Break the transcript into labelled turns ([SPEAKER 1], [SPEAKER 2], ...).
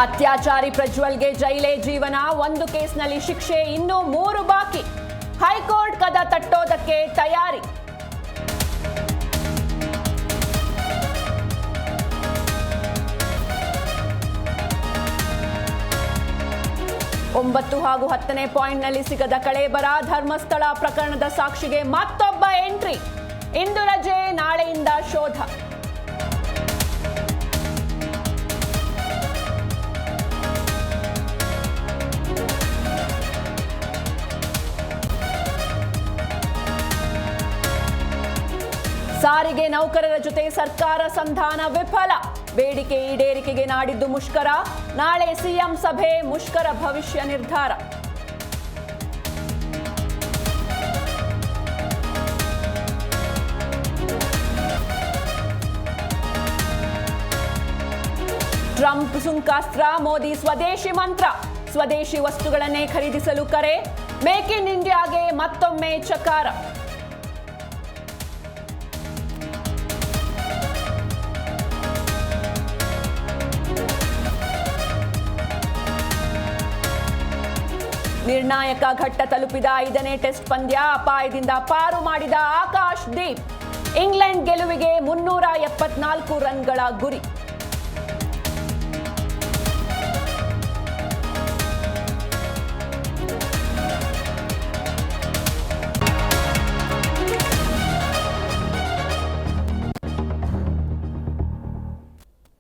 [SPEAKER 1] ಅತ್ಯಾಚಾರಿ ಪ್ರಜ್ವಲ್ಗೆ ಜೈಲೇ ಜೀವನ, ಒಂದು ಕೇಸ್ನಲ್ಲಿ ಶಿಕ್ಷೆ, ಇನ್ನೂ 3 ಬಾಕಿ. ಹೈಕೋರ್ಟ್ ಕದ ತಟ್ಟೋದಕ್ಕೆ ತಯಾರಿ. ಒಂಬತ್ತು ಹಾಗೂ 10ನೇ ಪಾಯಿಂಟ್ನಲ್ಲಿ ಸಿಗದ ಕಳೇಬರ, ಧರ್ಮಸ್ಥಳ ಪ್ರಕರಣದ ಸಾಕ್ಷಿಗೆ ಮತ್ತೊಬ್ಬ ಎಂಟ್ರಿ. ಇಂದು ರಜೆ, ನಾಳೆಯಿಂದ ಶೋಧ. ಸಾರಿಗೆ ನೌಕರರ ಜೊತೆ ಸರ್ಕಾರ ಸಂಧಾನ ವಿಫಲ, ಬೇಡಿಕೆ ಈಡೇರಿಕೆಗೆ ನಾಡಿದ್ದು ಮುಷ್ಕರ, ನಾಳೆ ಸಿಎಂ ಸಭೆ, ಮುಷ್ಕರ ಭವಿಷ್ಯ ನಿರ್ಧಾರ. ಟ್ರಂಪ್ ಸುಂಕಾಸ್ತ್ರ, ಮೋದಿ ಸ್ವದೇಶಿ ಮಂತ್ರ, ಸ್ವದೇಶಿ ವಸ್ತುಗಳನ್ನೇ ಖರೀದಿಸಲು ಕರೆ, ಮೇಕ್ ಇನ್ ಇಂಡಿಯಾಗೆ ಮತ್ತೊಮ್ಮೆ ಚಕಾರ. ನಿರ್ಣಾಯಕ ಘಟ್ಟ ತಲುಪಿದ 5ನೇ ಟೆಸ್ಟ್ ಪಂದ್ಯ, ಅಪಾಯದಿಂದ ಪಾರು ಮಾಡಿದ ಆಕಾಶ್ ದೀಪ್. ಇಂಗ್ಲೆಂಡ್ ಗೆಲುವಿಗೆ 374 ರನ್ಗಳ ಗುರಿ.